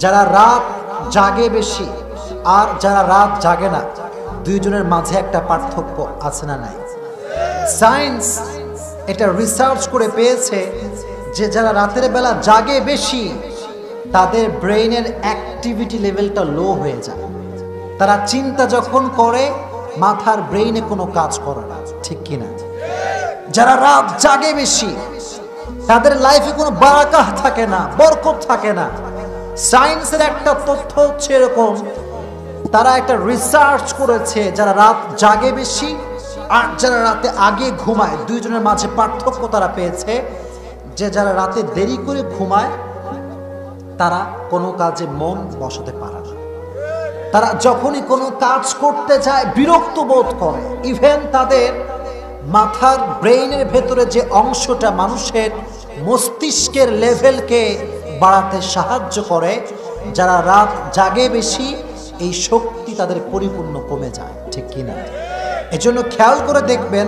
যারা রাত জাগে বেশি আর যারা রাত জাগে না, দুইজনের মাঝে একটা পার্থক্য আছে না নাই? সায়েন্স এটা রিসার্চ করে পেয়েছে যে যারা রাতের বেলা জাগে বেশি তাদের ব্রেইনের অ্যাক্টিভিটি লেভেলটা লো হয়ে যায়। তারা চিন্তা যখন করে মাথার ব্রেইনে কোনো কাজ করে না, ঠিক কিনা? যারা রাত জাগে বেশি তাদের লাইফে কোনো বারাকাহ থাকে না, বরকত থাকে না। সায়েন্সের একটা তথ্য হচ্ছে এরকম, তারা একটা রিসার্চ করেছে যারা রাত জাগে বেশি আর যারা রাতে আগে ঘুমায় দুইজনের মাঝে পার্থক্য তারা পেয়েছে যে যারা রাতে দেরি করে ঘুমায় তারা কোনো কাজে মন বসাতে পারে না। তারা যখনই কোনো কাজ করতে যায় বিরক্ত বোধ করে। ইভেন তাদের মাথার ব্রেইনের ভেতরে যে অংশটা মানুষের মস্তিষ্কের লেভেলকে বাড়াতে সাহায্য করে, যারা রাত জাগে বেশি এই শক্তি তাদের পরিপূর্ণ কমে যায়, ঠিক কিনা? এজন্য খেয়াল করে দেখবেন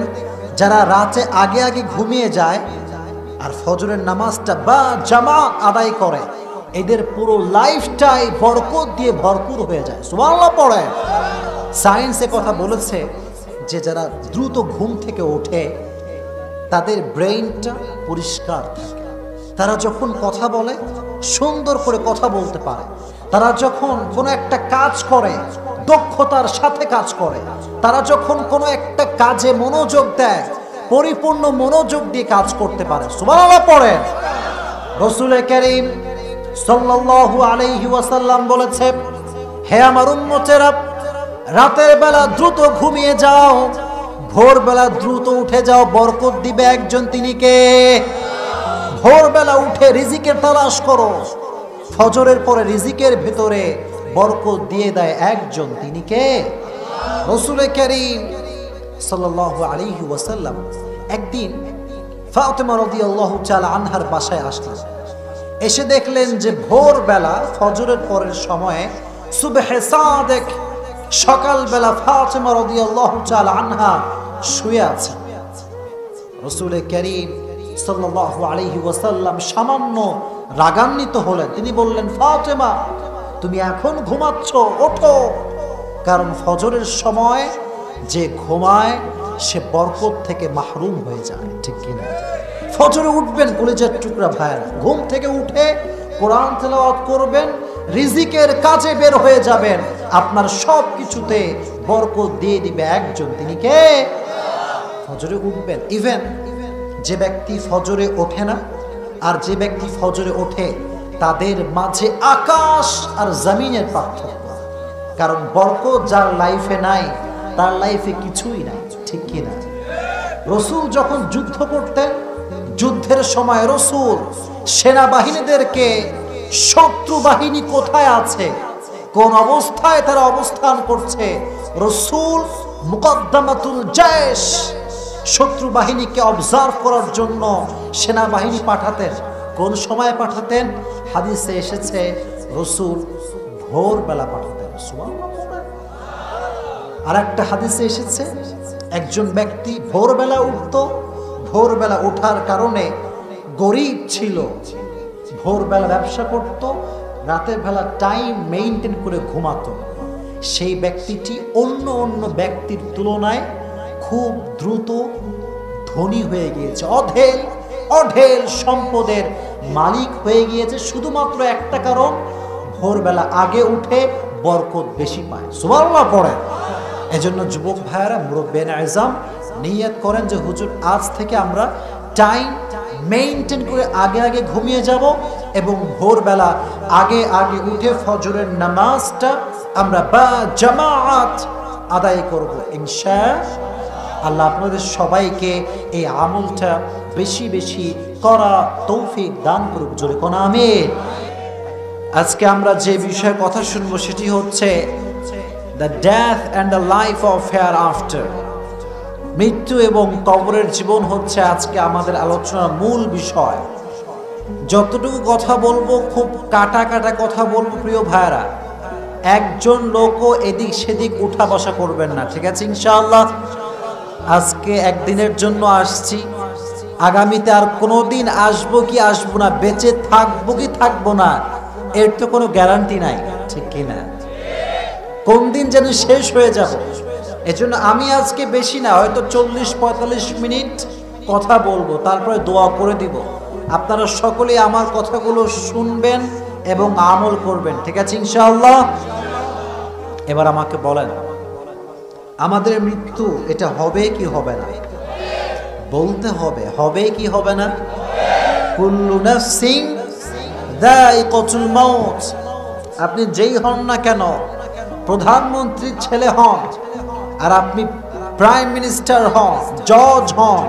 যারা রাতে আগে আগে ঘুমিয়ে যায় আর ফজরের নামাজটা বা জামাত আদায় করে, এদের পুরো লাইফটাই বরকত দিয়ে ভরপুর হয়ে যায়। সুবহানাল্লাহ পড়ে। সায়েন্সে কথা বলেছে যে যারা দ্রুত ঘুম থেকে ওঠে তাদের ব্রেইনটা পরিষ্কার থাকে। তারা যখন কথা বলে সুন্দর করে কথা বলতে পারে। তারা যখন কোনো একটা কাজ করে দক্ষতার সাথে কাজ করে। তারা যখন কোনো একটা কাজে মনোযোগ দেয় পরিপূর্ণ মনোযোগ দিয়ে কাজ করতে পারে। সুবহানাল্লাহ পড়ে। রাসূল কারীম সাল্লাল্লাহু আলাইহি ওয়াসাল্লাম বলেছে, হে আমার উম্মতেরা, রাতের বেলা দ্রুত ঘুমিয়ে যাও, ভোরবেলা দ্রুত উঠে যাও, বরকত দিবে একজন, তিনি কে? ভোরবেলা উঠে রিজিকের তালাশ করো, ফজরের পরে রিজিকের ভেতরে বরকত দিয়ে দেয় একজন, তিনি কে? রাসূল কারীম সাল্লাল্লাহু আলাইহি ওয়াসাল্লাম একদিন ফাতিমা রাদিয়াল্লাহু তাআলা আনহার বাসায় আসলেন। এসে দেখলেন যে ভোরবেলা ফজরের পরের সময়ে সুবহে সাদেক, সকালবেলা ফাতিমা রাদিয়াল্লাহু তাআলা আনহা শুয়ে আছেন। রাসূল কারীম সাল্লাল্লাহু আলাইহি ওয়াসাল্লাম সামান্য রাগান্বিত হলেন। তিনি বললেন, ফাতিমা, তুমি এখন ঘুমাচ্ছ, ওঠো, কারণ ফজরের সময় যে ঘুমায় সে বরকত থেকে মাহরুম হয়ে যায়, ঠিক কিনা? ফজরে উঠবেন কলিজার টুকরা ভাইরা, ঘুম থেকে উঠে কোরআন তেলাওয়াত করবেন, রিজিকের কাজে বের হয়ে যাবেন, আপনার সব কিছুতে বরকত দিয়ে দিবে একজন, তিনি কে? ফজরে উঠবেন। ইভেন যে ব্যক্তি ফজরে ওঠে না আর যে ব্যক্তি ফজরে ওঠে তাদের মাঝে আকাশ আর জমিনের পার্থক্য। কারণ বরকত যার লাইফে নাই তার লাইফে কিছুই নাই, ঠিক কিনা? রাসূল যখন যুদ্ধ করতেন, যুদ্ধের সময় রাসূল সেনাবাহিনীদেরকে শত্রু বাহিনী কোথায় আছে, কোন অবস্থায় তারা অবস্থান করছে, রাসূল মুকদ্দামাতুল জায়শ শত্রু বাহিনীকে অবজার্ভ করার জন্য সেনাবাহিনী পাঠাতেন। কোন সময় পাঠাতেন? হাদিসে এসেছে রাসূল ভোরবেলা পাঠাতেন। আর একটা হাদিসে এসেছে একজন ব্যক্তি ভোরবেলা উঠতো, ভোরবেলা ওঠার কারণে গরিব ছিল, ভোরবেলা ব্যবসা করত, রাতের বেলা টাইম মেইনটেইন করে ঘুমাতো, সেই ব্যক্তিটি অন্য অন্য ব্যক্তির তুলনায় খুব দ্রুত ধনী হয়ে গিয়েছে, অঢেল অঢেল সম্পদের মালিক হয়ে গিয়েছে, শুধুমাত্র একটা কারণ, ভোরবেলা আগে উঠে বরকত বেশি পায়। সুবহানাল্লাহ পড়ে। এজন্য যুবক ভাইয়েরা, মুরব্বিয়ান আযম নিয়ত করেন যে হুজুর আজ থেকে আমরা টাইম মেইনটেইন করে আগে আগে ঘুমিয়ে যাব এবং ভোরবেলা আগে আগে উঠে ফজরের নামাজটা আমরা বা জামাত আদায় করব ইনশাআল্লাহ। আপনাদের সবাইকে এই আমলটা বেশি বেশি করা তৌফিক দান করুক, জোরে কোন আমিন। আজকে আমরা যে বিষয়ে কথা শুনবো সেটি হচ্ছে the death and the life of hair after. মৃত্যু এবং কবরের জীবন হচ্ছে আজকে আমাদের আলোচনার মূল বিষয়। যতটুকু কথা বলবো খুব কাটা কাটা কথা বলবো প্রিয় ভাইরা, একজন লোকও এদিক সেদিক উঠা বসা করবেন না, ঠিক আছে ইনশাআল্লাহ? আজকে একদিনের জন্য আসছি, আগামীতে আর কোনোদিন আসবো কি আসবো না, বেঁচে থাকবো কি থাকবো না, এর তো কোনো গ্যারান্টি নাই, ঠিক কিনা? কোন দিন যেন শেষ হয়ে যাব। এজন্য আমি আজকে বেশি না, হয়তো 40-45 মিনিট কথা বলবো, তারপরে দোয়া করে দিব। আপনারা সকলেই আমার কথাগুলো শুনবেন এবং আমল করবেন, ঠিক আছে ইনশাআল্লাহ? এবার আমাকে বলেন, আমাদের মৃত্যু এটা হবে কি হবে না? বলতে হবে, হবে কি হবে না? কুল্লু নাফসিন যায়িকাতুল মাউত। আপনি যেই হন না কেন, প্রধানমন্ত্রীর ছেলে হন, আর আপনি প্রাইম মিনিস্টার হন, জজ হন,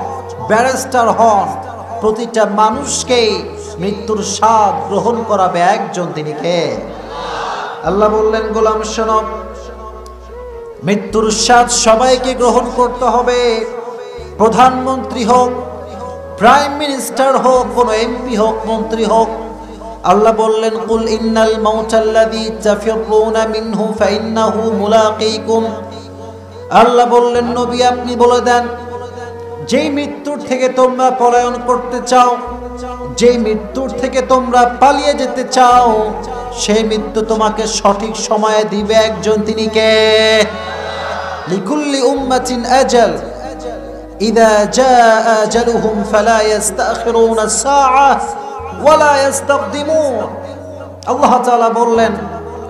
ব্যারিস্টার হন, প্রতিটা মানুষকে মৃত্যুর স্বাদ গ্রহণ করাবে একজন, তিনি কে? আল্লাহ বললেন, গোলাম শোনো, মৃত্যুর স্বাদ সবাইকে গ্রহণ করতে হবে। প্রধানমন্ত্রী হোক, প্রাইম মিনিস্টার হোক, কোন এমপি হোক, মন্ত্রী হোক। আল্লাহ বললেন, কুল ইন্নাল মাউতাল্লাযী তাফিরুনা মিনহু ফাইন্নাহু মুলাকীকুম। আল্লাহ বললেন, নবী আপনি বলে দেন, যেই মৃত্যুর থেকে তোমরা পলায়ন করতে চাও, যেই মৃত্যুর থেকে তোমরা পালিয়ে যেতে চাও, সেই মৃত্যু তোমাকে সঠিক সময়ে দিবে একজন, তিনি কে? লিকুল্লি উম্মাতিন আজাল, ইযা জাআ আজালুহুম ফালা ইস্তাখিরুনা সাআহ ওয়ালা ইস্তাকদিমুন। আল্লাহ তাআলা বললেন,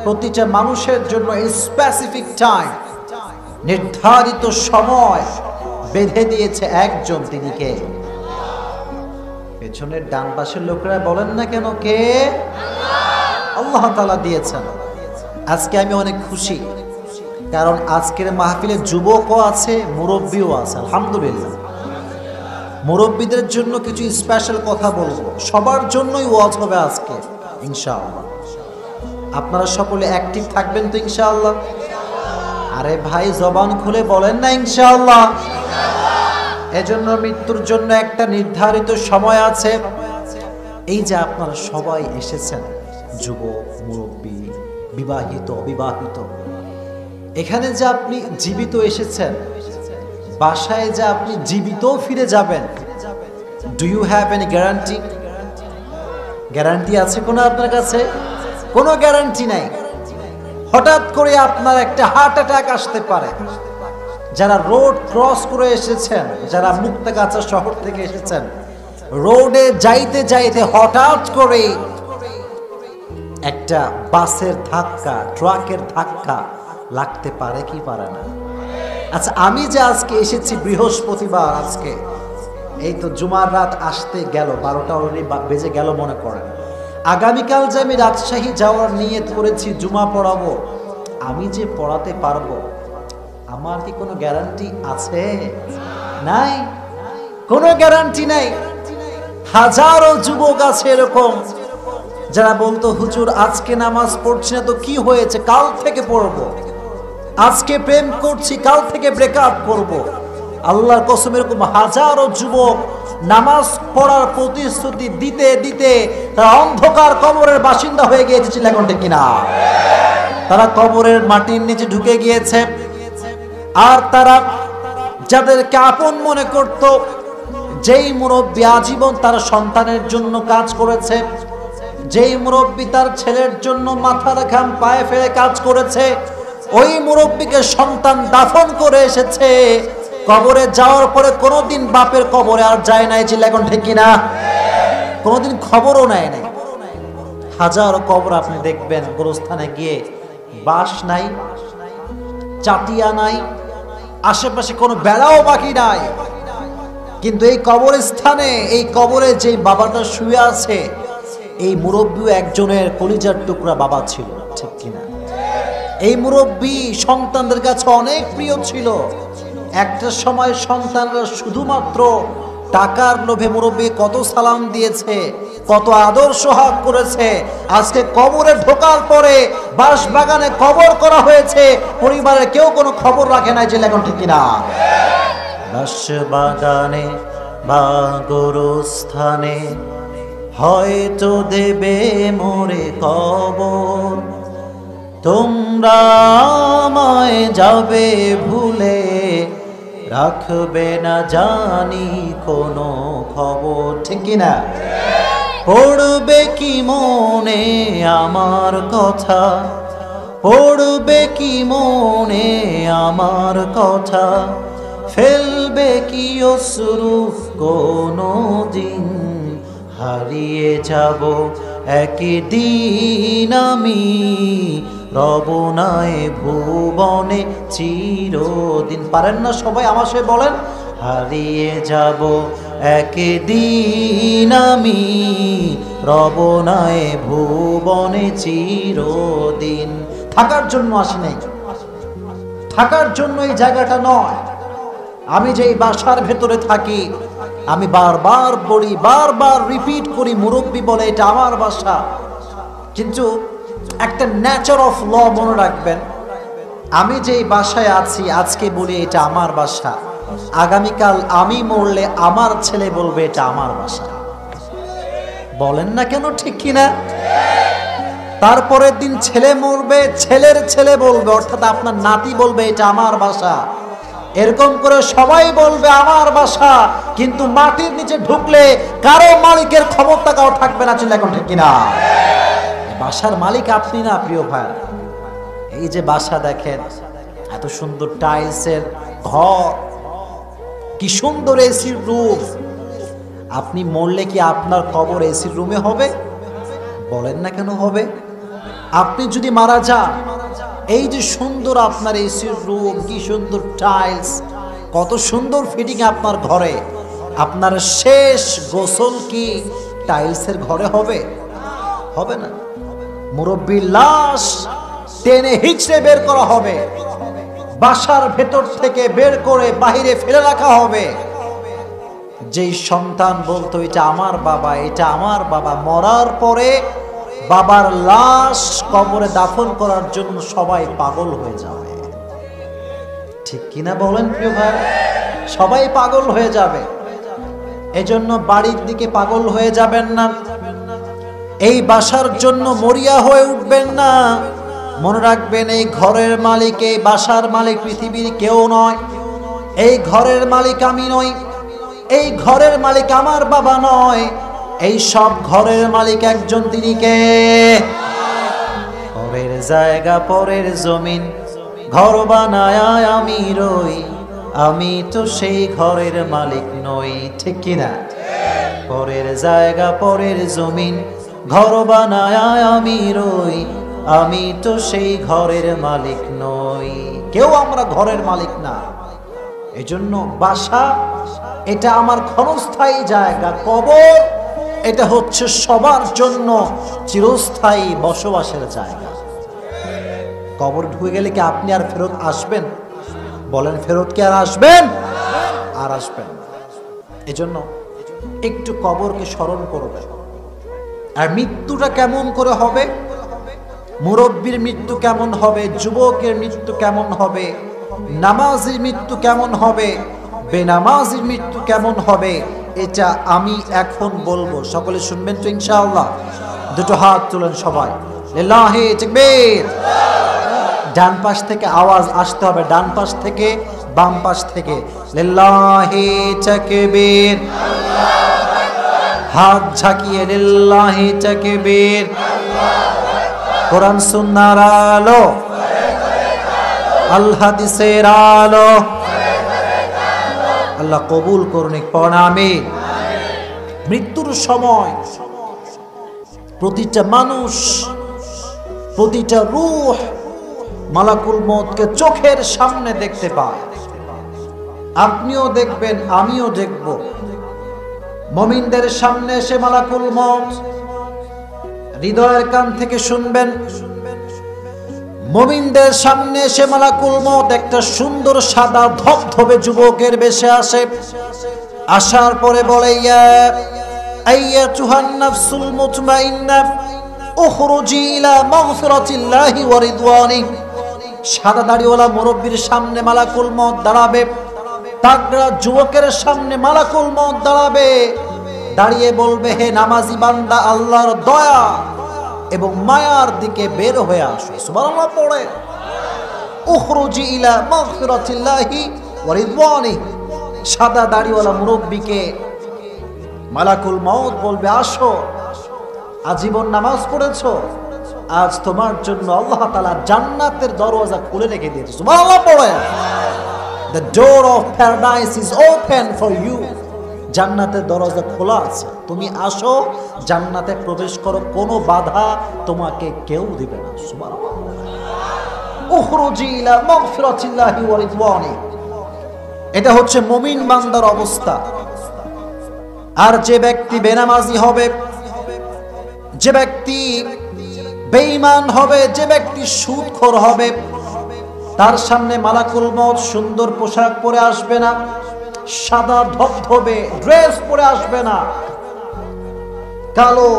প্রতিটা মানুষের জন্য স্পেসিফিক টাইম, নির্ধারিত সময় বেঁধে দিয়েছে একজন, তিনি কে? পেছনের ডান পাশের লোকেরা বলেন না কেন, কে? আল্লাহ তাআলা দিয়েছেন। আজকে আমি অনেক খুশি, কারণ আজকের মাহফিলে যুবকও আছে, মুরব্বীও আছে, আলহামদুলিল্লাহ। মুরব্বীদের জন্য কিছু স্পেশাল কথা বলবো, সবার জন্যই ওয়াজ হবে আজকে ইনশাআল্লাহ। আপনারা সকলে অ্যাক্টিভ থাকবেন তো ইনশাআল্লাহ? আরে ভাই, জবান খুলে বলেন না ইনশাআল্লাহ? এজন্য মৃত্যুর জন্য একটা নির্ধারিত সময় আছে। এই যে আপনারা সবাই এসেছেন, যুবক, মুরব্বী, বিবাহিত, অবিবাহিত, এখানে যে আপনি জীবিত এসেছেন, বাসায় যে আপনি জীবিত ফিরে যাবেন, do you have any guarantee? Guarantee আছে কোনো আপনার কাছে? কোনো গ্যারান্টি নাই। হঠাৎ করে আপনার একটা হার্ট অ্যাটাক আসতে পারে। যারা রোড ক্রস করে এসেছেন, যারা মুক্তাগাছা শহর থেকে এসেছেন, রোডে যাইতে যাইতে হঠাৎ করে একটা বাসের ধাক্কা, ট্রাকের ধাক্কা লাগতে পারে কি পারে না? আচ্ছা, আমি যে আজকে এসেছি বৃহস্পতিবার, আজকে এই তো জুমার রাত আসতে গেল, 12টা অলরেডি বেজে গেল মনে করেন। আগামীকাল যে আমি রাজশাহী যাওয়ার নিয়ত করেছি, জুমা পড়াবো, আমি যে পড়াতে পারবো, আমার কি কোনো গ্যারান্টি আছে? নাই, কোনো গ্যারান্টি নাই। হাজারো যুবক আছে এরকম যারা বলতো, হুজুর আজকে নামাজ পড়ছি না তো কি হয়েছে, কাল থেকে পড়বো। আজকে প্রেম করছি, কাল থেকে ব্রেকআপ করব। আল্লাহর কসম, এরকম হাজারো যুবক নামাজ পড়ার প্রতিশ্রুতি দিতে দিতে তারা অন্ধকার কবরের বাসিন্দা হয়ে গিয়েছে, এখন ঠিক কিনা? তারা কবরের মাটির নিচে ঢুকে গিয়েছে। আর তারা যাদেরকে আপন মনে করত, যেই মুরব্বী আজীবন তার সন্তানের জন্য কাজ করেছে, যেই মুরব্বী তার ছেলের জন্য মাথার ঘাম পায়ে ফেলে কাজ করেছে, ওই মুরব্বীকে সন্তান দাফন করে এসেছে, কবরে যাওয়ার পরে কোনোদিন বাপের কবরে আর যায় নাই, ছিল এখন ঠিক কিনা? কোনোদিন খবরও নেয় নাই। হাজারো কবর আপনি দেখবেন, গোরস্থানে গিয়ে বাঁশ নাই, চাটিয়া নাই, আশেপাশে কোনো বেড়াও বাকি নাই, কিন্তু এই কবরস্থানে, এই কবরে যে বাবাটা শুয়ে আছে, এই মুরব্বীও একজনের কলিজার টুকরা বাবা ছিল, ঠিক কিনা? এই মুরব্বী সন্তানদের কাছে অনেক প্রিয় ছিল। একটা সময় সন্তানরা শুধুমাত্র টাকার লোভে মুরব্বী কত সালাম দিয়েছে, কত আদর সোহাগ করেছে। আজকে কবরে ঢোকার পরে বাঁশ বাগানে কবর করা হয়েছে, পরিবারের কেউ কোনো খবর রাখে না, যে এখন ঠিক কিনা? বাঁশ বাগানে বা গোরস্থানে হয়তো দেবে মোরে কবর, তোমরা আমায় যাবে ভুলে, রাখবে না জানি কোনো খবর, ঠিক কিনা? পড়বে কি মনে আমার কথা, পড়বে কি মনে আমার কথা, ফেলবে কি অশ্রু কোনো দিন, হারিয়ে যাব একদিন আমি, রব নাই ভুবনে চিরদিন। পারেন না সবাই আমার সাথে বলেন, হারিয়ে যাব একদিন আমি, রব নাই ভুবনে চিরদিন। থাকার জন্য আসি নাই, থাকার জন্য এই জায়গাটা নয়। আমি যে বাসার ভেতরে থাকি, আমি বারবার বলি, বারবার রিপিট করি, মুরব্বী বলে এটা আমার বাসা। কিন্তু একটা নেচার অফ ল মনে রাখবেন, আমি যেই বাসায় আছি আজকে বলি এটা আমার বাসা, আগামীকাল আমি মরলে আমার ছেলে বলবে এটা আমার বাসা। বলেন না কেন, ঠিক কিনা? তারপরের দিন ছেলে মরবে, ছেলের ছেলে বলবে, অর্থাৎ আপনার নাতি বলবে এটা আমার বাসা। এরকম করে সবাই বলবে আমার বাসা, কিন্তু মাটির নিচে ঢুকলে কারো মালিকের ক্ষমতা কারো থাকবে না। চিন্তা এখন, ঠিক কিনা? বাসার মালিক আপনি না প্রিয় ভাই। এই যে বাসা দেখেন, এত সুন্দর টাইলসের ঘর, কি সুন্দর এসির রুম। আপনি মরলে কি আপনার কবর এসির রুমে হবে? বলেন না কেন হবে? আপনি যদি মারা যান, এই যে সুন্দর আপনার এসির রুম, কি সুন্দর টাইলস, কত সুন্দর ফিটিং আপনার ঘরে, আপনার শেষ গোসল কি টাইলসের ঘরে হবে? হবে না। মুরব্বির লাশ টেনে হিচড়ে বের করা হবে, বাসার ভেতর থেকে বের করে বাহিরে ফেলে রাখা হবে। যেই সন্তান বলতো এটা আমার বাবা, এটা আমার বাবা, মরার পরে বাবার লাশ কবরে দাফন করার জন্য সবাই পাগল হয়ে যাবে। ঠিক কিনা বলেন প্রিয় ভাই? সবাই পাগল হয়ে যাবে। এজন্য বাড়ির দিকে পাগল হয়ে যাবেন না, এই বাসার জন্য মরিয়া হয়ে উঠবেন না। মনে রাখবেন, এই ঘরের মালিক, এই বাসার মালিক পৃথিবীর কেউ নয়। এই ঘরের মালিক আমি নই, এই ঘরের মালিক আমার বাবা নয়, এই সব ঘরের মালিক একজন, তিনি কে? পরের জায়গা পরের জমিন ঘর বানায় আমি রই, আমি তো সেই ঘরের মালিক নই। ঠিক কিনা? পরের জায়গা পরের জমিন ঘর বানায় আমি রই, আমি তো সেই ঘরের মালিক নই। কেউ আমরা ঘরের মালিক না। এজন্য বাসা এটা আমার ক্ষণস্থায়ী জায়গা, কবর এটা হচ্ছে সবার জন্য চিরস্থায়ী বসবাসের জায়গা। কবর ঢুকে গেলে কি আপনি আর ফেরত আসবেন? বলেন, ফেরত কি আর আসবেন? আর আসবেন না। এজন্য একটু কবরকে স্মরণ করবেন। আর মৃত্যুটা কেমন করে হবে? মুরব্বীর মৃত্যু কেমন হবে, যুবকের মৃত্যু কেমন হবে, নামাজির মৃত্যু কেমন হবে, বেনামাজির মৃত্যু কেমন হবে, এটা আমি এখন বলবো। সকলে শুনবেন তো ইনশাআল্লাহ? দুটো হাত তুলেন সবাই, লিল্লাহি তাকবীর। ডান পাশ থেকে আওয়াজ আসতে হবে, ডান পাশ থেকে, বাম পাশ থেকে, লিল্লাহি তাকবীর। হাত ঝাঁকিয়ে লিল্লাহি তাকবীর। কোরআন সুন্নাহর আলো, আল হাদিসের আলো আল্লাহ কবুল করুন। পড়ুন আমিন। মৃত্যুর সময় প্রতিটা মানুষ, প্রতিটা রূহ মালাকুল মউতকে চোখের সামনে দেখতে পায়। আপনিও দেখবেন, আমিও দেখব। মুমিনদের সামনে এসে মালাকুল মউত হৃদয়ের কান থেকে শুনবেন। মুমিনদের সামনে এসে মালাকুল মউত একটা সুন্দর সাদা ধবধবে যুবকের বেশে আসে। আসার পরে বলে, ইয়া আইয়াতুহান নাফসুল মুতমাইন্না উখরুজি ইলা মাগফিরাতিল্লাহি ওয়া রিদওয়ানি। সাদা দাড়িওয়ালা মুরব্বির সামনে মালাকুল মউত দাঁড়াবে, তাগড়া যুবকের সামনে মালাকুল মউত দাঁড়াবে, দাঁড়িয়ে বলবে, হে নামাজি বান্দা, আল্লাহর দয়া এবং মায়ার দিকে বের হয়ে আসো। সুবহানাল্লাহ পড়ে, উখরুজি ইলা মাগফিরাতিল্লাহি ওয়া রিদওয়ানি। সাদা দাড়িওয়ালা মুরব্বিকে মালাকুল মউত বলবে, আসো আজীবন নামাজ পড়েছো, আজ তোমার জন্য আল্লাহ তাআলা জান্নাতের দরওয়াজা খুলে রেখে দিয়েছে। সুবহানাল্লাহ পড়েন। The door of paradise is open for you. জান্নাতের দরজা খোলা আছে, তুমি আসো, জান্নাতে প্রবেশ করো, কোনো বাধা তোমাকে কেউ দিবে না। সুবহানাল্লাহ। উখরুজি ইলা মাগফিরাতিল্লাহি ওয়া রিদওয়ানি। এটা হচ্ছে মুমিন বান্দার অবস্থা। আর যে ব্যক্তি বেনামাজি হবে, যে ব্যক্তি বেঈমান হবে, যে ব্যক্তি সুদখোর হবে, তার সামনে মালাকুল মউত সুন্দর পোশাক পরে আসবে না, সাদা ধবধবে ড্রেস পরে আসবে না, কালো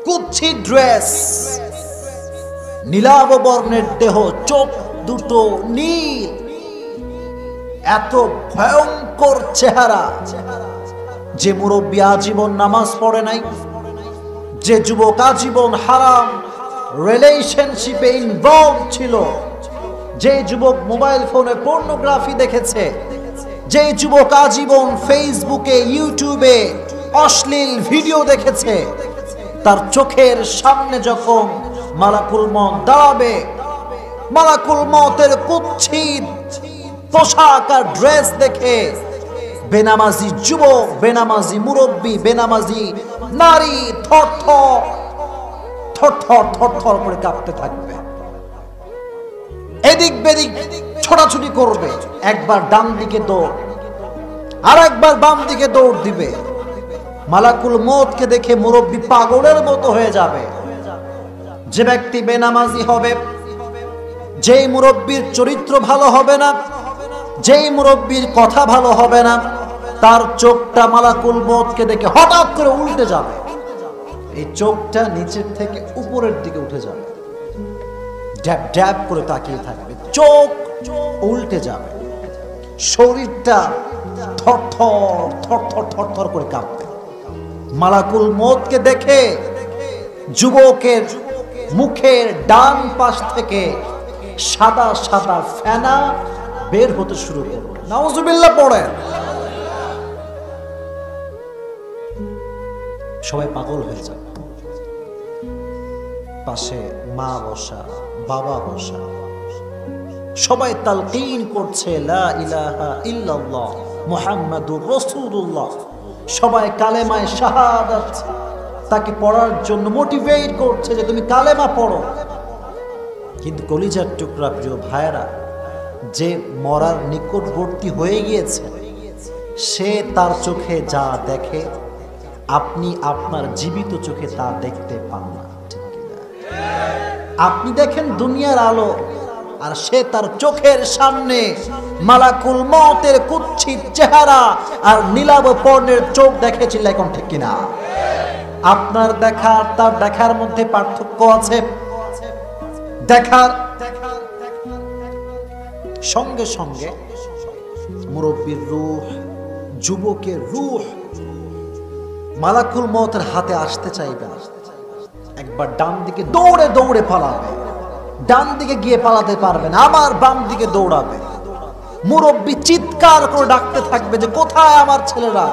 কুচ্ছিত ড্রেস, নীলাভ বর্ণের দেহ, চোখ দুটো নীল, এত ভয়ঙ্কর চেহারা। যে মুরব্বী আজীবন নামাজ পড়ে নাই, যে যুবক আজীবন হারাম রিলেশনশিপে ইনভলভ ছিল, যে যুবক মোবাইল ফোনে পর্নোগ্রাফি দেখেছে, যে যুবক আজীবন ফেসবুকে ইউটিউবে অশ্লীল ভিডিও দেখেছে, তার চোখের সামনে যখন মালাকুল মউত দাঁড়াবে, মালাকুল মউতের কুচ্ছিত পোশাক আর ড্রেস দেখে বেনামাজি যুবক, বেনামাজি মুরব্বী, বেনামাজি নারী থরথর থরথর থরথর করে কাঁপতে থাকবে, এদিক বেদিক ছোটাছুটি করবে, একবার ডান দিকে দৌড়, আর একবার বাম দিকে দৌড় দিবে। মালাকুল মউতকে দেখে মুরব্বী পাগলের মতো হয়ে যাবে। যে ব্যক্তি বেনামাজি হবে, যেই মুরব্বীর চরিত্র ভালো হবে না, যেই মুরব্বীর কথা ভালো হবে না, তার চোখটা মালাকুল মউতকে দেখে হঠাৎ করে উল্টে যাবে। এই চোখটা নিচের থেকে উপরের দিকে উঠে যাবে, ড্যাব ড্যাব করে তাকিয়ে থাকবে, চোখ উল্টে যাবে, শরীরটা থরথর থরথর থরথর করে কাঁপবে। মালাকুল মউতকে দেখে যুবকের মুখের ডান পাশ থেকে সাদা সাদা ফেনা বের হতে শুরু করবে। নাউজুবিল্লাহ পড়েন। সবাই পাগল হয়ে যাবে। পাশে মা বসা, বাবা বসা, সবাই তালকিন করছে লা ইলাহা ইল্লাল্লাহ মুহাম্মাদুর রাসূলুল্লাহ। সবাই কালেমায়ে শাহাদাত তাকে পড়ার জন্য মোটিভেট করছে যে তুমি কালেমা পড়ো। কিন্তু কলিজার টুকরা প্রিয় ভাইরা, যে মরার নিকটবর্তী হয়ে গিয়েছে, সে তার চোখে যা দেখে আপনি আপনার জীবিত চোখে তা দেখতে পান না। আপনি দেখেন দুনিয়ার আলো, আর সে তার চোখের সামনে মালাকুল মউতের কুচ্ছিত চেহারা আর নীলাভ পর্ণের চোখ দেখেছিল। এখন ঠিক কিনা? আপনার দেখা আর তার দেখার মধ্যে পার্থক্য আছে। দেখার সঙ্গে সঙ্গে মুরব্বীর রূহ, যুবকের রূহ মালাকুল মউতের হাতে আসতে চাইবে না। একবার ডান দিকে দৌড়ে দৌড়ে পালাবে, ডান দিকে গিয়ে পালাতে পারবে না, আবার বাম দিকে দৌড়াবে। মুরব্বী চিৎকার করে ডাকতে থাকবে যে কোথায় আমার ছেলেরা,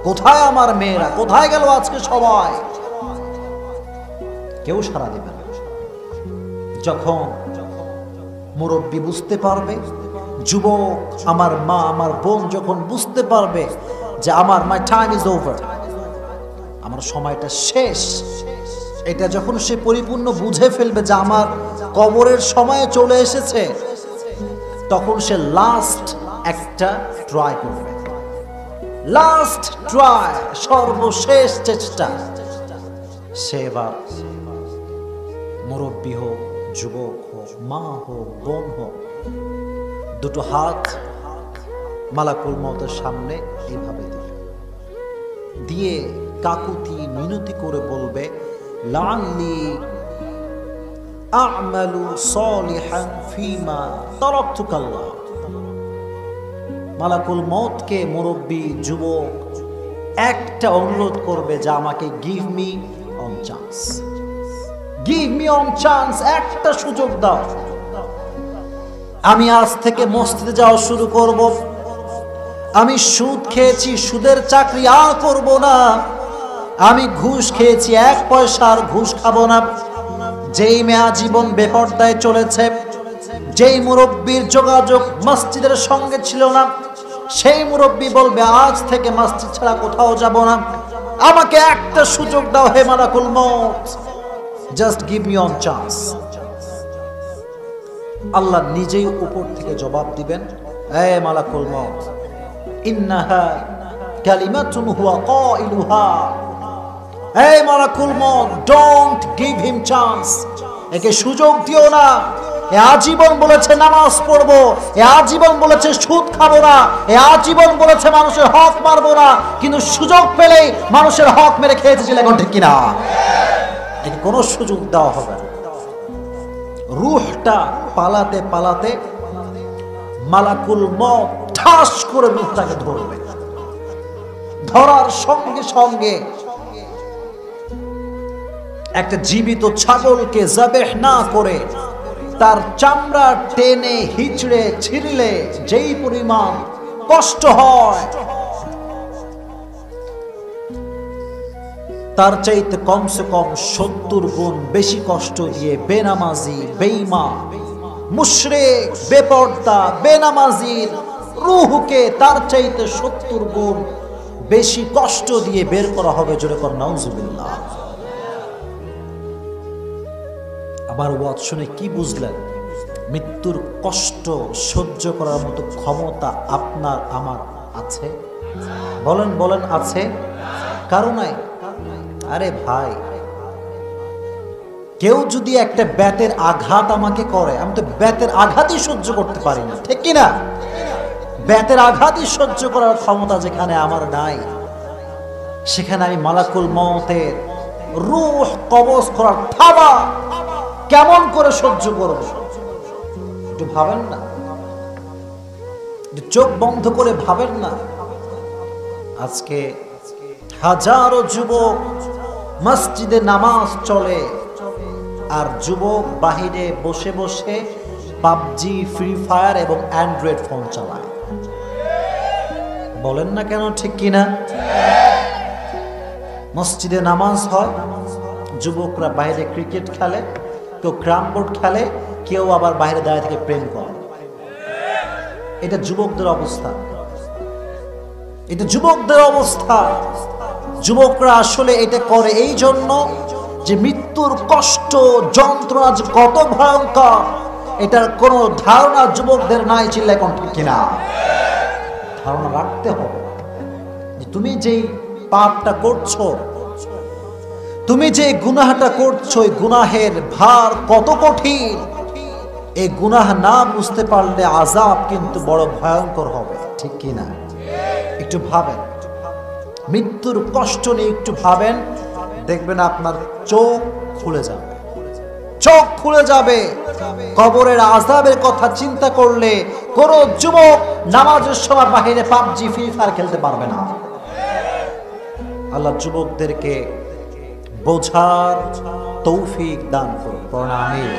কোথায় আমার মেয়েরা, কোথায় গেল আজকে সবাই? কেউ সাড়া দিবে না। যখন মুরব্বী বুঝতে পারবে, যুবক আমার মা আমার বোন যখন বুঝতে পারবে যে আমার মাই টাইম ইজ ওভার, আমার সময়টা শেষ, এটা যখন সে পরিপূর্ণ বুঝে ফেলবে যে আমার কবরের সময় চলে এসেছে, তখন সে লাস্ট একটা ট্রাই করবে, লাস্ট ট্রাই, সর্বশেষ চেষ্টা। সে এবার মুরব্বী হোক, যুবক হোক, মা হোক, বোন হোক, দুটো হাত মালাকুল মউতের সামনে এইভাবে দিবে, দিয়ে কাকুতি মিনতি করে বলবে লাআল্লি আ'মালু সালিহান ফীমা তারাকতুকাল্লাহ। মালাকুল মউতকে মুরব্বী যুবক একটা অনুরোধ করবে যে আমাকে give me on chance, give me on chance, একটা সুযোগ দাও। আমি আজ থেকে মসজিদে যাওয়া শুরু করব, আমি সুদ খেয়েছি, সুদের চাকরি আর করব না, আমি ঘুষ খেয়েছি, 1 পয়সার ঘুষ খাবো না। যেই মেয়া জীবন বেপরদায় চলেছে, যেই মুরব্বীর যোগাযোগ মসজিদের সঙ্গে ছিল না, সেই মুরব্বী বলবে আজ থেকে মসজিদ ছাড়া কোথাও যাব না, আমাকে একটা সুযোগ দাও হে মালাকুল মউত, just give me one chance. Allah নিজেই উপর থেকে জবাব দিবেন, হে মালাকুল মউত, ইন্নাহা কালিমাতুন হুয়া কাইলুহা, হে মালাকুল মউত, ডোন্ট গিভ হিম চান্স, একে সুযোগ দিও না। এ আজীবন বলেছে নামাজ পড়বো, এ আজীবন বলেছে সুদ খাবো না, এ আজীবন বলেছে মানুষের হক মারবো না, কিন্তু সুযোগ পেলেই মানুষের হক মেরে খেয়েছে, এখন ঠিক কিনা? একে কোনো সুযোগ দেওয়া হবে না। রূহটা পালাতে পালাতে মালাকুল মউত ঠাস করে রূহটাকে ধরবে। ধরার সঙ্গে সঙ্গে একটা জীবিত ছাগলকে যাবেহ না করে তার চামড়া টেনে হিচড়ে ছিঁড়লে যেই পরিমাণ কষ্ট হয়, তার চাইতে কমসে কম 70 গুণ বেশি কষ্ট দিয়ে বেনামাজি, বেঈমান, মুশরিক, বেপরদা, বেনামাজির রূহকে তার চাইতে 70 গুণ বেশি কষ্ট দিয়ে বের করা হবে। জোরে কর নাউজুবিল্লাহ। আবার ওয়াজ শুনে কি বুঝলেন? মৃত্যুর কষ্ট সহ্য করার মতো ক্ষমতা আপনার আমার আছে? বলেন বলেন, আছে? কারো নাই? আরে ভাই, কেউ যদি একটা ব্যাতের আঘাত আমাকে করে, আমি তো ব্যাতের আঘাতই সহ্য করতে পারি না, ঠিক কিনা? ব্যাতের আঘাতই সহ্য করার ক্ষমতা যেখানে আমার নাই, সেখানে আমি মালাকুল মউতের রূহ কবজ করার থাবা কেমন করে সহ্য করব? একটু ভাবেন না, চোখ বন্ধ করে ভাবেন না। আজকে হাজারো যুবক মসজিদে নামাজ চলে, আর যুবক বাহিরে বসে বসে পাবজি, ফ্রি ফায়ার এবং অ্যান্ড্রয়েড ফোন চালায়। বলেন না কেন, ঠিক কিনা? মসজিদে নামাজ হয়, যুবকরা বাইরে ক্রিকেট খেলে, কেউ ক্যারাম বোর্ড খেলে, কেউ আবার বাইরে দাঁড়িয়ে থেকে প্রেম করে। এটা যুবকদের অবস্থা, এটা যুবকদের অবস্থা। যুবকরা আসলে এটা করে এই জন্য যে মৃত্যুর কষ্ট, যন্ত্রণা যে কত ভয়ঙ্কর এটার কোনো ধারণা যুবকদের নাই। চিল্লা এখন ঠিক কিনা? ধারণা রাখতে হবে যে তুমি যেই পাপটা করছো, তুমি যে গুনাহটা করছো, এই গুনাহের ভার কত কঠিন। এই গুনাহ না বুঝতে পারলে আযাব কিন্তু বড় ভয়ঙ্কর হবে, ঠিক কিনা? একটু ভাবেন, মৃত্যুর কষ্ট নিয়ে একটু ভাবেন, দেখবেন আপনার চোখ খুলে যাবে, চোখ খুলে যাবে। কবরের আযাবের কথা চিন্তা করলে কোন যুবক নামাজের সময় বাহিরে পাবজি, ফ্রি ফায়ার খেলতে পারবে না। আল্লাহ যুবকদেরকে বোঝার তৌফিক দান করুন। পড়না আমিন।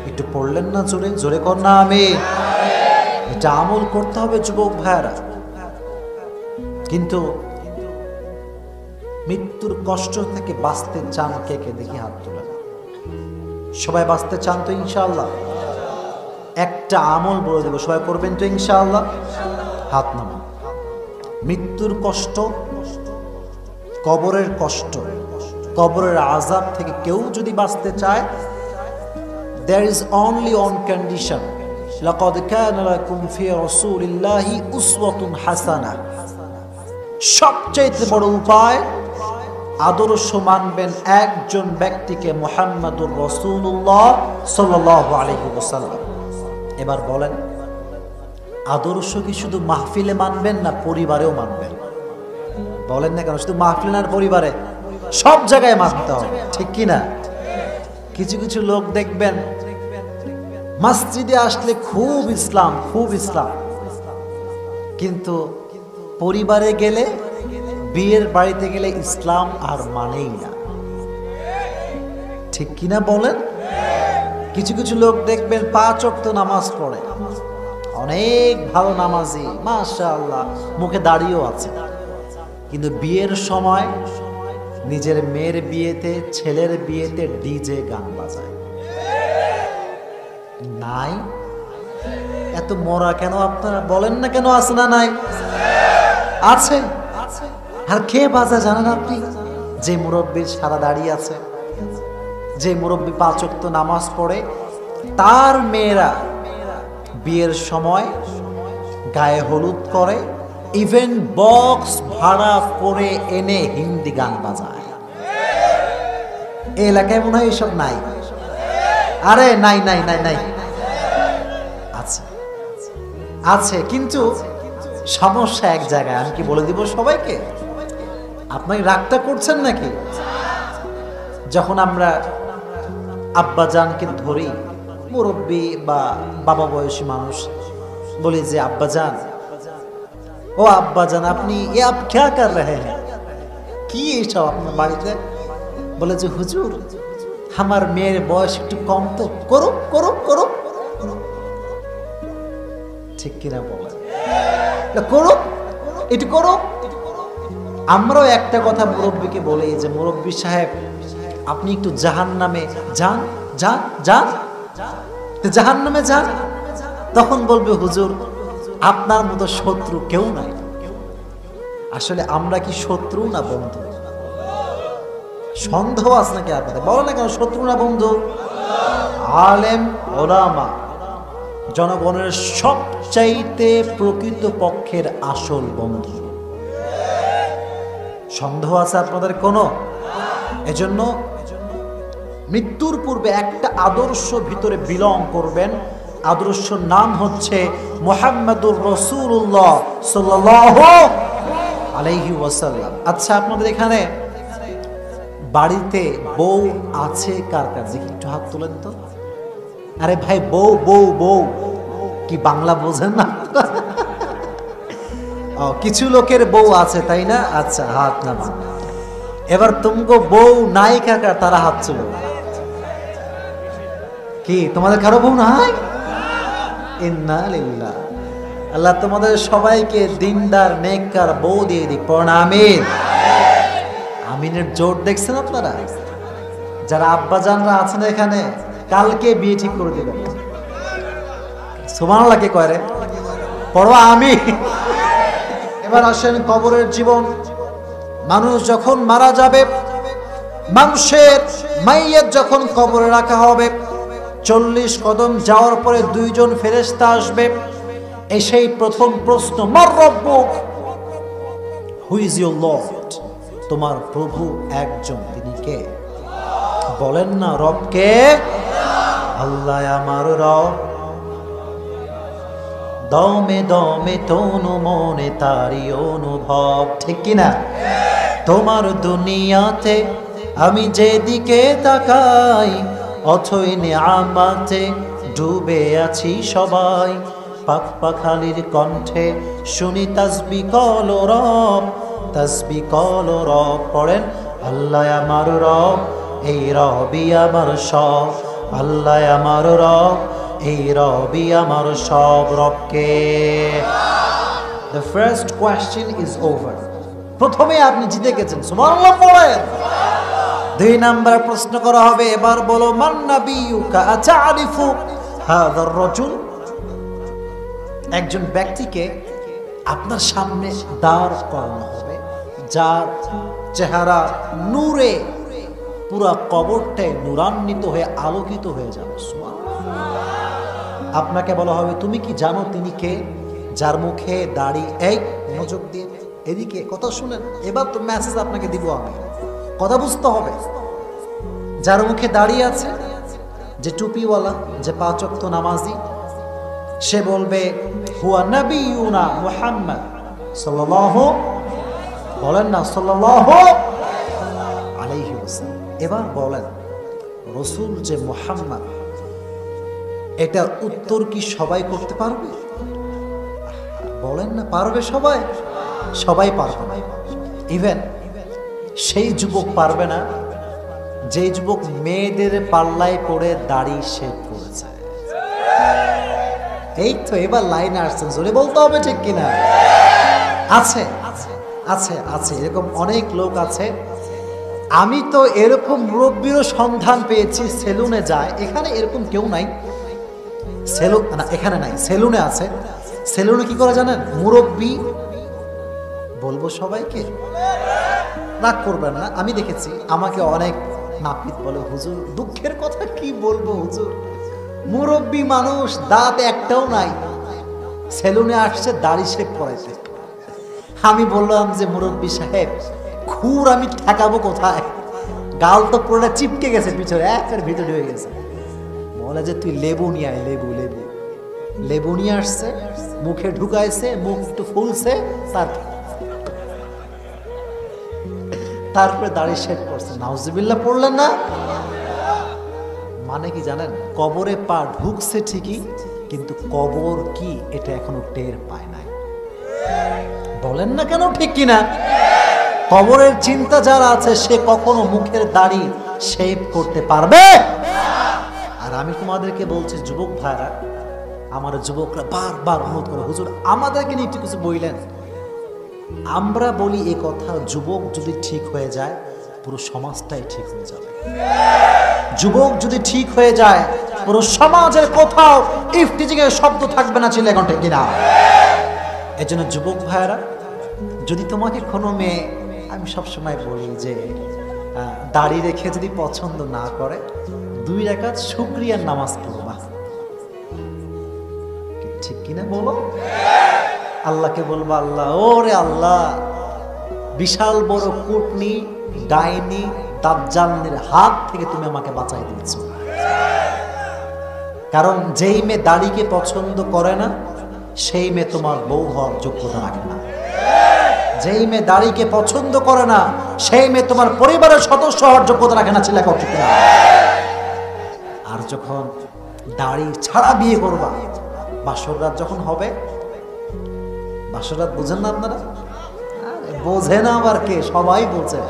একটু পড়লেন না জোরে? জোরে কর না আমিন। এটা আমল করতে হবে যুবক ভাইরা। কিন্তু মৃত্যুর কষ্ট থেকে বাঁচতে চান কে কে? দেখি হাত তুলে। সবাই বাঁচতে চান তো ইনশাআল্লাহ? একটা আমল বলে দেব, সবাই করবেন তো ইনশাআল্লাহ? হাত নামান। মৃত্যুর কষ্ট, কবরের কষ্ট, কবরের আযাব থেকে কেউ যদি বাঁচতে চায়, there is only one condition, লাকাদ কানা লাকুম ফি রাসূলিল্লাহি উসওয়াতুন হাসানাহ। সবচেয়ে বড় উপায়, আদর্শ মানবেন একজন ব্যক্তিকে, মুহাম্মাদুর রাসূলুল্লাহ সাল্লাল্লাহু আলাইহি ওয়াসাল্লাম। এবার বলেন, আদর্শ কি শুধু মাহফিলে মানবেন না পরিবারেও মানবেন? বলেন না কেন? শুধু মাহফিল আর পরিবারে, সব জায়গায় মানতে হবে, ঠিক কিনা? কিছু কিছু লোক দেখবেন মসজিদে আসলে খুব ইসলাম, খুব ইসলাম, কিন্তু পরিবারে গেলে, বিয়ের বাড়িতে গেলে ইসলাম আর মানেই না, ঠিক কিনা বলেন? কিছু কিছু লোক দেখবেন 5 ওয়াক্ত নামাজ পড়ে, অনেক ভালো নামাজি, মাশাআল্লাহ, মুখে দাড়িও আছে, কিন্তু বিয়ের সময় নিজের মেয়ের বিয়েতে ছেলের বিয়েতে ডিজে গান বাজায়? নাই? এত মরা কেন আপনারা বলেন না কেন? আছে না নাই? আছে। আর কে বাজা জানেন আপনি? যে মুরব্বীর সারা দাঁড়িয়ে আছে, যে মুরব্বী 5 ওয়াক্ত নামাজ পড়ে, তার মেয়েরা বিয়ের সময় গায়ে হলুদ করে, ইভেন বক্স ভাড়া করে এনে হিন্দি গান বাজায়। এই এলাকায় মনে হয় এসব নাই? আরে নাই নাই নাই নাই, আছে আছে, কিন্তু সমস্যা এক জায়গায়। আমি কি বলে দিব সবাইকে? আপনাকে রাগটা করছেন নাকি? যখন আমরা আব্বাজানকে ধরি, মুরব্বী বা বাবা বয়সী মানুষ, বলি যে আব্বাজান, ও আব্বাজান আপনি এ আপ ক্যা কর রহে হ্যাঁ, কি এইসব আপনার বাড়িতে? বলে যে হুজুর আমার মেয়ের বয়স একটু কম, তো করুক করুক করুক। ঠিক কিনা বলে? করুক, একটু করুক। আমরাও একটা কথা মুরব্বীকে বলি যে মুরব্বী সাহেব আপনি একটু জাহান্নামে যান, যান যান, জাহান্নামে যান। তখন বলবে হুজুর আপনার মতো শত্রু কেউ নাই। আসলে আমরা কি শত্রু না বন্ধু? সন্দেহ আছে নাকি আপনাদের? বলো না কেন শত্রু না বন্ধু? আলেম ওলামা জনগণের সবচাইতে প্রকৃত পক্ষের আসল বন্ধু। সন্দেহ আছে আপনাদের কোনো? এজন্য মৃত্যুর পূর্বে একটা আদর্শ ভিতরে বিলং করবেন। আদর্শ নাম হচ্ছে মুহাম্মাদুর রাসূলুল্লাহ সাল্লাল্লাহু আলাইহি ওয়াসাল্লাম। আচ্ছা, আপনাদের এখানে বাড়িতে বউ আছে কার কার? দেখি একটু হাত তোলেন তো। আরে ভাই, বউ বউ বউ কি বাংলা বোঝেন না? কিছু লোকের বউ আছে, তাই না? আচ্ছা, হাত নামান। এবার তুমগো বউ নাই কার কার? তারা হাত তুলো। কি তোমাদের কারো বউ নাই? ইন্না লিল্লাহ। আল্লাহ তোমাদের সবাইকে দিনদার নেককার বউ দিয়ে দিক। পড়ুন আমিন। আমিনের জোর দেখছেন আপনারা? যারা আব্বাজানরা আছেন এখানে, কালকে বিয়ে ঠিক করে দিবেন। সুবহানাল্লাহ কে কয় রে? পড়ো আমিন। এবার আসেন কবরের জীবন। মানুষ যখন মারা যাবে, মানুষের মাইয়াত যখন কবরে রাখা হবে, 40 কদম যাওয়ার পরে 2 জন ফেরেশতা আসবে। এসেই প্রথম প্রশ্ন, মার রব্বুক, হু ইজ ইউর লর্ড? তোমার প্রভু একজন, তিনি কে? বলেন না রব কে? আল্লাহ আমার রব। দমে দমে তনু মনে তারি অনুভব। ঠিক কিনা? তোমার দুনিয়াতে আমি যেদিকে তাকাই, অথই নিয়ামতে ডুবে আছি সবাই। পাক পাখালির কণ্ঠে শুনি তাসবিহ কল রব, তাসবিহ কল রব। পড়েন আল্লাহ আমার রব, এই রবই আমার সব। আল্লাহ আমার রব, এই রবই আমার সব। রবকে। The first question is over. প্রথমে আপনি জিতে গেছেন, সুবহানাল্লাহ পড়েন। 2 নাম্বার প্রশ্ন করা হবে, এবার বলো মান নাবিয়ুকা আতারিফু হাযার রাজুল? একজন ব্যক্তিকে আপনার সামনে দাঁড় করানো হবে, যার চেহারা নূরে পুরা কবরটাই নূরান্বিত হয়ে আলোকিত হয়ে যাবে। আপনাকে বলা হবে তুমি কি জানো তিনি কে? যার মুখে দাড়ি, এই মনোযোগ দিয়ে এদিকে কথা শুনেন, এবার তো মেসেজ আপনাকে দিব আমি, কথা বুঝতে হবে। যার মুখে দাঁড়িয়ে আছে, যে টুপিওয়ালা, যে 5 ওয়াক্ত নামাজি, সে বলবে হুয়া নবিয়ুনা মুহাম্মদ সাল্লাল্লাহু, বলেন না সাল্লাল্লাহু আলাইহি ওয়াসাল্লাম। এবার বলেন রাসূল যে মুহাম্মদ, এটার উত্তর কি সবাই করতে পারবে? বলেন না পারবে সবাই? সবাই পারবে না। ইভেন সেই যুবক পারবে না যে যুবক মেয়েদের পাল্লায় পড়ে দাড়ি শেভ করেছে। এই তো এবার লাইনে আসছেন, জোরে বলতে হবে, ঠিক কিনা? আছে আছে আছে, এরকম অনেক লোক আছে আমি তো এরকম মুরব্বীরও সন্ধান পেয়েছি, সেলুনে যায়, এখানে এরকম কেউ নাই, সেলুন না এখানে নাই, সেলুনে আছে। সেলুনে কি করে জানেন? মুরব্বী, বলবো সবাইকে, রাগ করবেন না, আমি দেখেছি আমাকে অনেক নাপিত বলে, হুজুর দুঃখের কথা কি বলবো হুজুর, মুরব্বী মানুষ, দাঁত একটাও নাই, সেলুনে আসছে দাড়ি শেভ করাইতে। আমি বললাম যে মুরব্বী সাহেব, খুর আমি ঠেকাবো কোথায়, গাল তো পুরোটা চিপকে গেছে পিছনে, একের ভিতরে হয়ে গেছে। বলে যে তুই লেবু নিয়ে আয়, লেবু লেবু। লেবু নিয়ে আসছে, মুখে ঢুকাইছে, মুখ একটু ফুলছে, তারপরে দাড়ি শেভ করছে। নাউজুবিল্লাহ পড়লেন না? মানে কি জানেন? কবরে পা ঢুকছে ঠিকই, কিন্তু কবর কি এটা এখনো টের পায় নাই। বলেন না কেন ঠিক কিনা? কবরের চিন্তা যারা আছে সে কখনো মুখের দাড়ি শেভ করতে পারবে? আর আমি তোমাদেরকে বলছি যুবক ভাইরা, আমার যুবকরা বারবার অনুরোধ করে, হুজুর আমাদেরকে নিয়ে একটু কিছু বললেন। আমরা বলি এ কথা, যুবক যদি ঠিক হয়ে যায় পুরো সমাজটাই ঠিক হয়ে যাবে। যুবক যদি ঠিক হয়ে যায় পুরো সমাজের কোথাও ইফতিজিং এর শব্দ থাকবে না, ছিল এখন ঠিক কিনা? এই জন্য যুবক ভাইরা, যদি তোমাকে কোনো মেয়ে, আমি সবসময় বলি যে দাড়ি রেখে যদি পছন্দ না করে, 2 রাকাত শুকরিয়ার নামাজ পড়বা, ঠিক কিনা বলো? আল্লাহকে বলবা, আল্লাহ ওরে আল্লাহ, বিশাল বড় কুটনি, ডাইনি, দাজ্জালের হাত থেকে তুমি আমাকে বাঁচাই দিয়েছো। কারণ যেই মেয়ে দাড়িকে পছন্দ করে না সেই মেয়ে তোমার বউ হওয়ার যোগ্যতা রাখে না। যেই মেয়ে দাড়িকে পছন্দ করে না সেই মেয়ে তোমার পরিবারের সদস্য হওয়ার যোগ্যতা রাখে না। ছেলে ঠিক না? আর যখন দাড়ি ছাড়া বিয়ে করবা, বাসর রাত যখন হবে, বাসর রাত বোঝেন না আপনারা? বোঝে না আবার কে? সবাই বোঝে।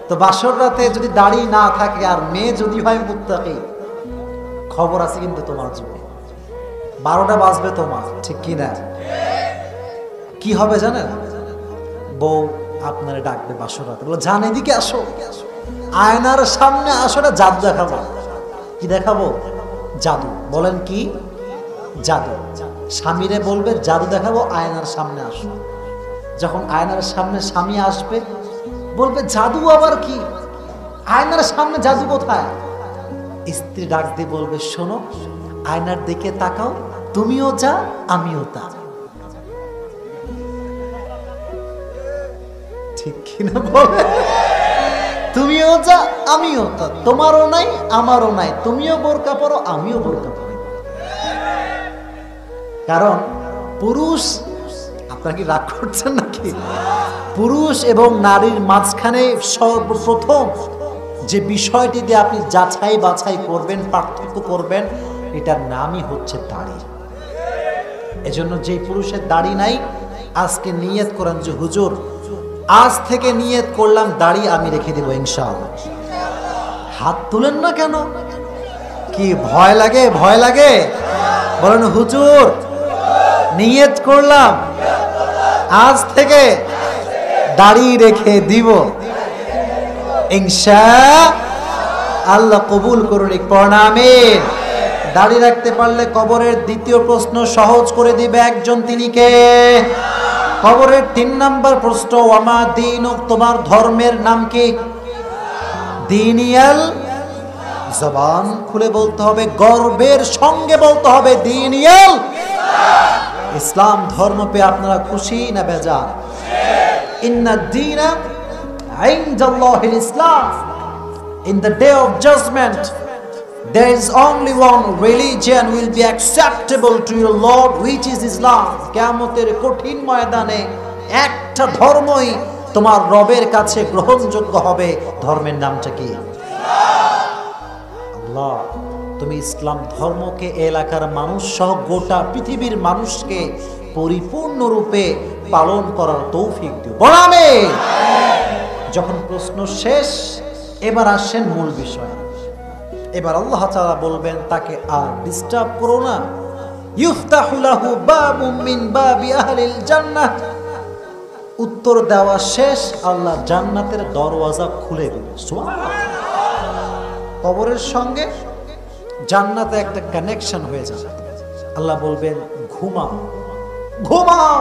তো বাসর রাতে যদি দাড়ি না থাকে আর মেয়ে যদি হয় মুত্তাকি, খবর আছে কিন্তু তোমার জীবনে 12টা বাজবে তোমার, ঠিক কি না? কি হবে জানেন? বউ আপনারে ডাকবে বাসর রাতে, বলো জান এদিকে আসো, আয়নার সামনে আসো, না জাদু দেখাবো। কি দেখাবো? জাদু। বলেন কি? জাদু। স্বামীরে বলবে জাদু দেখাবো, আয়নার সামনে আসো। যখন আয়নার সামনে স্বামী আসবে বলবে জাদু আবার কি? আয়নার সামনে জাদু কোথায়? স্ত্রী ডাক দিয়ে বলবে শোনো, আয়নার দিকে তাকাও, তুমিও যা আমিও তা। ঠিক কিনা বলে? তুমিও যা আমিও তা, তোমারও নাই আমারও নাই, তুমিও বোরকা পরো আমিও বোরকা পরি। কারণ পুরুষ, আপনারা কি রাগ করছেন নাকি? পুরুষ এবং নারীর মাঝখানে সর্বপ্রথম যে বিষয়টি দিয়ে আপনি যাচাই বাছাই করবেন, পার্থক্য করবেন, এটার নামই হচ্ছে দাড়ি। এজন্য যে পুরুষের দাড়ি নাই, আজকে নিয়ত করেন যে হুজুর আজ থেকে নিয়ত করলাম দাড়ি আমি রেখে দেব ইনশাআল্লাহ। হাত তুলেন না কেন? কি ভয় লাগে? ভয় লাগে? বলেন হুজুর নিয়ত করলাম আজ থেকে দাড়ি রেখে দিব ইনশাআল্লাহ। কবুল করুন, আমিন। দাড়ি রাখতে পারলে কবরের দ্বিতীয় প্রশ্ন সহজ করে দিবে একজন, তিনি কে? কবরের 3 নাম্বার প্রশ্ন, ওয়ামা দীনুক, তোমার ধর্মের নাম কি? দীনিয়াল, জবান খুলে বলতে হবে, গর্বের সঙ্গে বলতে হবে দীনিয়াল ইসলাম। ধর্ম পেয়ে আপনারা খুশি না বেজার? ইন্না দীনা ইনদাল্লাহিল ইসলাম। In the day of judgment, there is only one religion will be acceptable to your Lord, which is Islam. কিয়ামতের কঠিন ময়দানে একটা ধর্মই তোমার রবের কাছে গ্রহণযোগ্য হবে। ধর্মের নামটা কি? আল্লাহ, তুমি ইসলাম ধর্মকে এলাকার মানুষ সহ গোটা পৃথিবীর মানুষকে পরিপূর্ণরূপে পালন করার তৌফিক দিও। বলো আমিন। যখন প্রশ্ন শেষ, এবার আসেন মূল বিষয়। এবার আল্লাহ তাআলা বলবেন তাকে আর ডিস্টার্ব করো না। ইফতাহু লাহু বাবুম মিন বাবি আহলিল জান্নাহ, উত্তর দেওয়া শেষ, আল্লাহ জান্নাতের দরওয়াজা খুলে দিবে। সুবহানাল্লাহ। কবরের সঙ্গে জান্নাতে একটা কানেকশন হয়ে যাবে। আল্লাহ বলবেন ঘুমাও, ঘুমাও,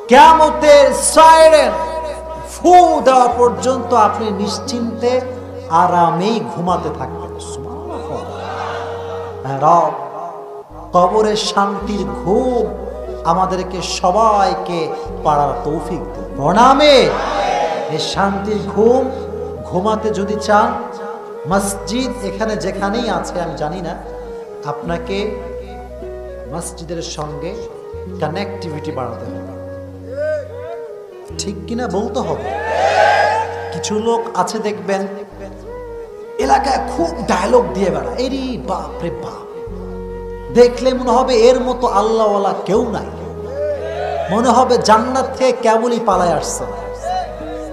কিয়ামতের সাইরেন ফু দেওয়া পর্যন্ত আপনি নিশ্চিন্তে আরামেই ঘুমাতে থাকবেন। রব কবরের শান্তির ঘুম আমাদেরকে সবাইকে পাড়ার তৌফিক দিন। প্রণামে এই শান্তির ঘুম ঘুমাতে যদি চান, মসজিদ এখানে যেখানেই আছে আমি জানি না, আপনাকে মসজিদের সঙ্গে কানেক্টিভিটি বাড়াতে হবে। ঠিক কিনা বলতে হবে। কিছু লোক আছে দেখবেন এলাকায় খুব ডায়লগ দিয়ে বেড়ায়, এরি বাপ রে বাপ, দেখলে মনে হবে এর মতো আল্লাহওয়ালা কেউ নাই, মনে হবে জান্নাত থেকে কেবলই পালায় আসছে।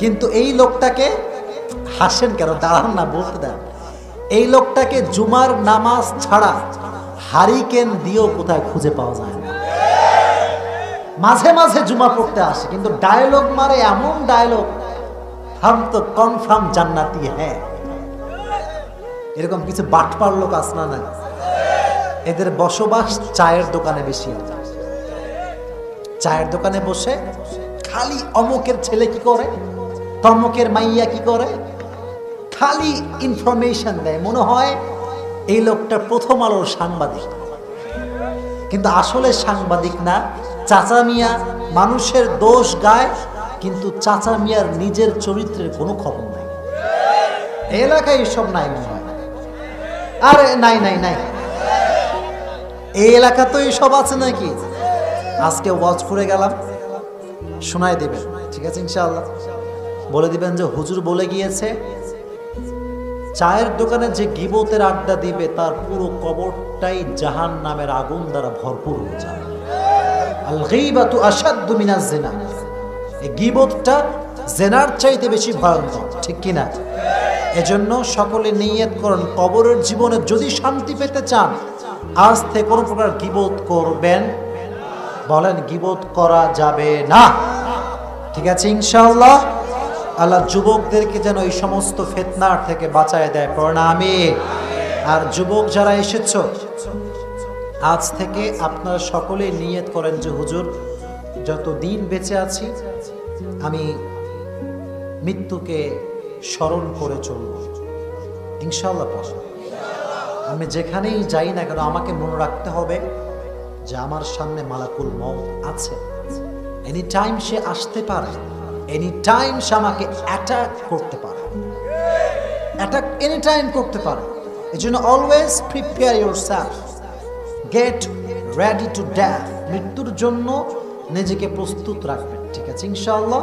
কিন্তু এই লোকটাকে, হাসেন কেন, দাঁড়ান না, বলতে দেন, এই লোকটাকে জুমার নামাজ ছাড়া হারিকেন দিয়েও কোথায় খুঁজে পাওয়া যায় না। মাঝে মাঝে জুমা পড়তে আসে, কিন্তু ডায়লগ মারে এমন ডায়লগ, হাম তো কনফার্ম জান্নাতি হ্যাঁ। এরকম কিছু বাটপার লোক আছে না? এদের বসবাস চায়ের দোকানে বেশি। চায়ের দোকানে বসে খালি অমুকের ছেলে কি করে, তমুকের মাইয়া কি করে, খালি ইনফরমেশন দেয়। মনে হয় এই লোকটা প্রথম আলোর সাংবাদিক, কিন্তু আসলে সাংবাদিক না। চাচা মিয়া মানুষের দোষ গায়, কিন্তু চাচা মিয়ার নিজের চরিত্রের কোনো খবর নাই। এলাকায় এসব নাই মনে হয়। আরে নাই নাই নাই, এই এলাকা তো এইসব আছে নাকি? আজকে ওয়াজপুরে গেলাম, শোনায় দিবেন, ঠিক আছে ইনশাআল্লাহ। বলে দিবেন যে হুজুর বলে গিয়েছে চায়ের দোকানে যে গিবতের আড্ডা দিবে তার পুরো কবরটাই জাহান্নামের আগুন দ্বারা ভরপুর হয়ে যাবে। আল গীবাতু আশাদ্দু মিনাজ জিনা, এই গীবতটা জেনার চাইতে বেশি ভয়ঙ্কর, ঠিক কিনা? এজন্য সকলে নিয়ত করুন, কবরের জীবনে যদি শান্তি পেতে চান আজ থেকে কোনো প্রকার গীবত করবেন। বলেন গীবত করা যাবে না, ঠিক আছে ইনশাআল্লাহ। আল্লাহ যুবকদেরকে যেন এই সমস্ত ফিতনার থেকে বাঁচায় দেয়। প্রণামে। আর যুবক যারা এসেছো, আজ থেকে আপনারা সকলেই নিয়ত করেন যে হুজুর যত দিন বেঁচে আছি আমি মৃত্যুকে স্মরণ করে চলব ইনশাআল্লাহ। আমি যেখানেই যাই না কেন আমাকে মনে রাখতে হবে যে আমার সামনে মালাকুল মউত আছে। এনি টাইম সে আসতে পারে, এনি টাইম সে আমাকে অ্যাটাক করতে পারে, অ্যাটাক এনি টাইম করতে পারে। এজন্য always prepare yourself, get ready to death. মৃত্যুর জন্য নিজেকে প্রস্তুত রাখবেন, ঠিক আছে ইনশাআল্লাহ।